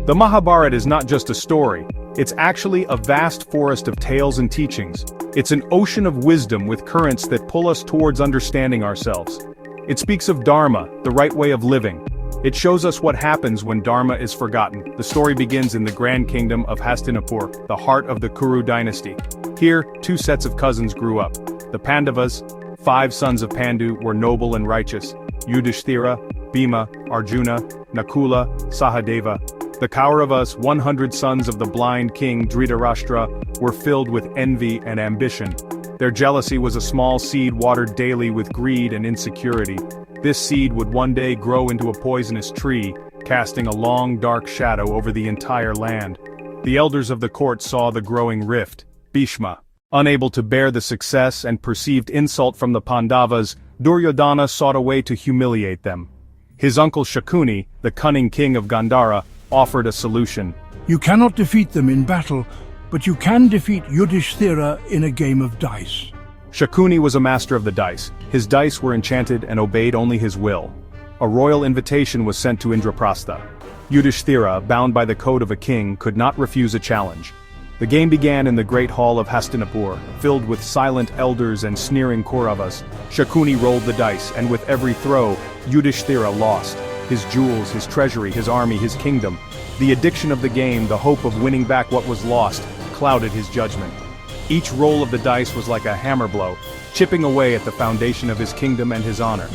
The Mahabharata is not just a story, it's actually a vast forest of tales and teachings. It's an ocean of wisdom with currents that pull us towards understanding ourselves. It speaks of Dharma, the right way of living. It shows us what happens when Dharma is forgotten. The story begins in the grand kingdom of Hastinapur, the heart of the Kuru dynasty. Here, two sets of cousins grew up. The Pandavas, 5 sons of Pandu, were noble and righteous. Yudhishthira, Bhima, Arjuna, Nakula, Sahadeva. The Kauravas, 100 sons of the blind king Dhritarashtra, were filled with envy and ambition. Their jealousy was a small seed watered daily with greed and insecurity. This seed would one day grow into a poisonous tree, casting a long dark shadow over the entire land. The elders of the court saw the growing rift. Bhishma, unable to bear the success and perceived insult from the Pandavas, Duryodhana sought a way to humiliate them. His uncle Shakuni, the cunning king of Gandhara, offered a solution. You cannot defeat them in battle, but you can defeat Yudhishthira in a game of dice. Shakuni was a master of the dice. His dice were enchanted and obeyed only his will. A royal invitation was sent to Indraprastha. Yudhishthira, bound by the code of a king, could not refuse a challenge. The game began in the great hall of Hastinapur, filled with silent elders and sneering Kauravas. Shakuni rolled the dice, and with every throw, Yudhishthira lost. His jewels, his treasury, his army, his kingdom. The addiction of the game, the hope of winning back what was lost, clouded his judgment. Each roll of the dice was like a hammer blow, chipping away at the foundation of his kingdom and his honor.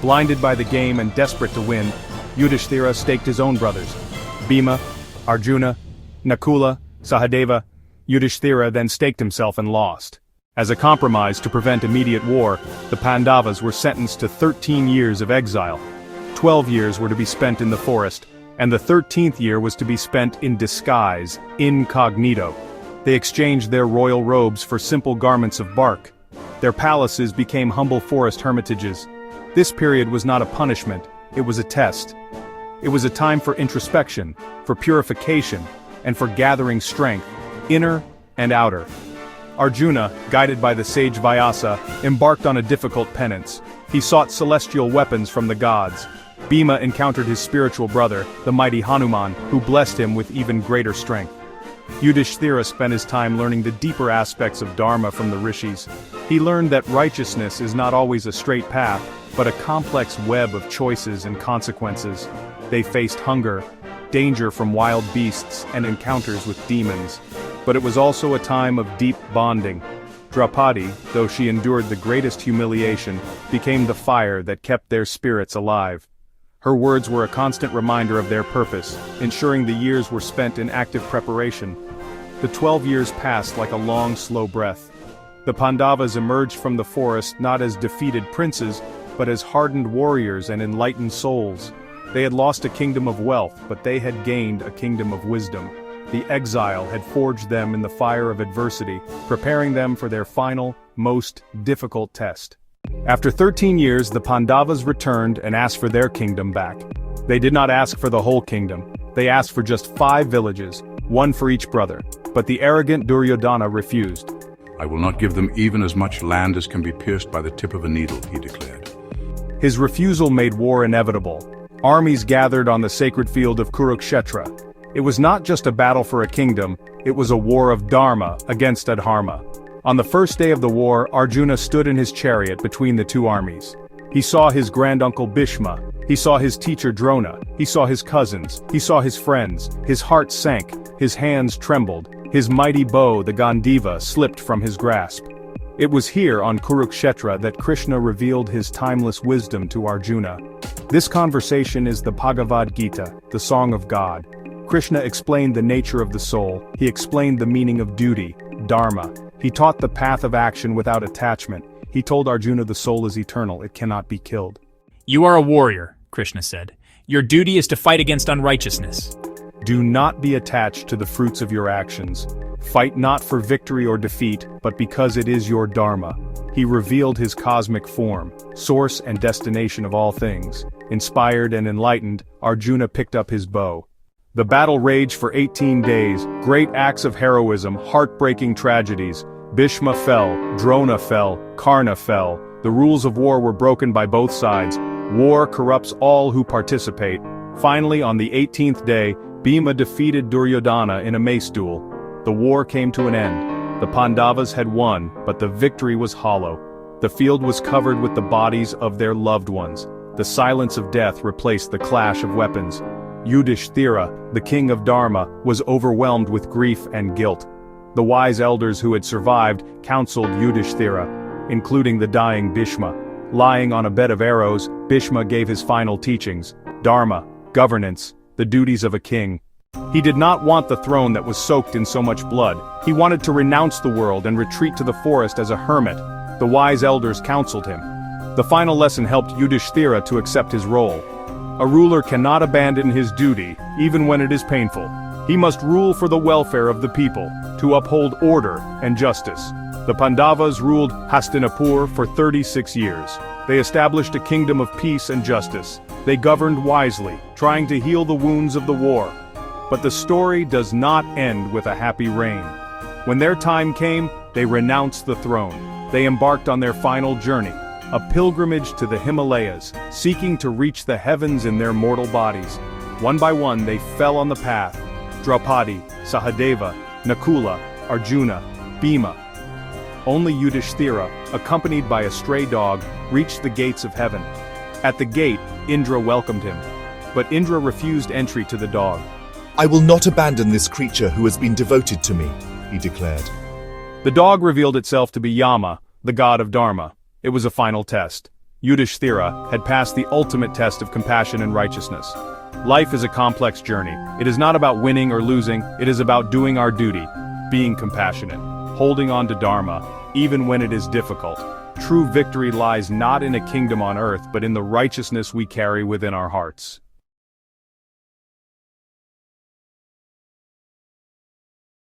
Blinded by the game and desperate to win, Yudhishthira staked his own brothers. Bhima, Arjuna, Nakula, Sahadeva. Yudhishthira then staked himself and lost. As a compromise to prevent immediate war, the Pandavas were sentenced to 13 years of exile. 12 years were to be spent in the forest, and the 13th year was to be spent in disguise, incognito. They exchanged their royal robes for simple garments of bark. Their palaces became humble forest hermitages. This period was not a punishment, it was a test. It was a time for introspection, for purification, and for gathering strength, inner and outer. Arjuna, guided by the sage Vyasa, embarked on a difficult penance. He sought celestial weapons from the gods. Bhima encountered his spiritual brother, the mighty Hanuman, who blessed him with even greater strength. Yudhishthira spent his time learning the deeper aspects of Dharma from the rishis. He learned that righteousness is not always a straight path, but a complex web of choices and consequences. They faced hunger, danger from wild beasts, and encounters with demons. But it was also a time of deep bonding. Draupadi, though she endured the greatest humiliation, became the fire that kept their spirits alive. Her words were a constant reminder of their purpose, ensuring the years were spent in active preparation. The 12 years passed like a long, slow breath. The Pandavas emerged from the forest not as defeated princes, but as hardened warriors and enlightened souls. They had lost a kingdom of wealth, but they had gained a kingdom of wisdom. The exile had forged them in the fire of adversity, preparing them for their final, most difficult test. After 13 years, the Pandavas returned and asked for their kingdom back. They did not ask for the whole kingdom. They asked for just 5 villages, 1 for each brother. But the arrogant Duryodhana refused. I will not give them even as much land as can be pierced by the tip of a needle, he declared. His refusal made war inevitable. Armies gathered on the sacred field of Kurukshetra. It was not just a battle for a kingdom, it was a war of Dharma against Adharma. On the first day of the war, Arjuna stood in his chariot between the 2 armies. He saw his granduncle Bhishma, he saw his teacher Drona, he saw his cousins, he saw his friends. His heart sank, his hands trembled, his mighty bow, the Gandiva, slipped from his grasp. It was here on Kurukshetra that Krishna revealed his timeless wisdom to Arjuna. This conversation is the Bhagavad Gita, the Song of God. Krishna explained the nature of the soul, he explained the meaning of duty, dharma. He taught the path of action without attachment. He told Arjuna the soul is eternal, it cannot be killed. You are a warrior, Krishna said. Your duty is to fight against unrighteousness. Do not be attached to the fruits of your actions. Fight not for victory or defeat, but because it is your dharma. He revealed his cosmic form, source and destination of all things. Inspired and enlightened, Arjuna picked up his bow. The battle raged for 18 days, great acts of heroism, heartbreaking tragedies. Bhishma fell, Drona fell, Karna fell. The rules of war were broken by both sides. War corrupts all who participate. Finally, on the 18th day, Bhima defeated Duryodhana in a mace duel. The war came to an end. The Pandavas had won, but the victory was hollow. The field was covered with the bodies of their loved ones. The silence of death replaced the clash of weapons. Yudhishthira, the king of Dharma, was overwhelmed with grief and guilt. The wise elders who had survived counseled Yudhishthira, including the dying Bhishma. Lying on a bed of arrows, Bhishma gave his final teachings: Dharma, governance, the duties of a king. He did not want the throne that was soaked in so much blood. He wanted to renounce the world and retreat to the forest as a hermit. The wise elders counseled him. The final lesson helped Yudhishthira to accept his role. A ruler cannot abandon his duty, even when it is painful. He must rule for the welfare of the people, to uphold order and justice. The Pandavas ruled Hastinapur for 36 years. They established a kingdom of peace and justice. They governed wisely, trying to heal the wounds of the war. But the story does not end with a happy reign. When their time came, they renounced the throne. They embarked on their final journey, a pilgrimage to the Himalayas, seeking to reach the heavens in their mortal bodies. One by one they fell on the path: Draupadi, Sahadeva, Nakula, Arjuna, Bhima. Only Yudhishthira, accompanied by a stray dog, reached the gates of heaven. At the gate, Indra welcomed him. But Indra refused entry to the dog. "I will not abandon this creature who has been devoted to me," he declared. The dog revealed itself to be Yama, the god of Dharma. It was a final test. Yudhishthira had passed the ultimate test of compassion and righteousness. Life is a complex journey. It is not about winning or losing, it is about doing our duty, being compassionate, holding on to Dharma, even when it is difficult. True victory lies not in a kingdom on earth, but in the righteousness we carry within our hearts.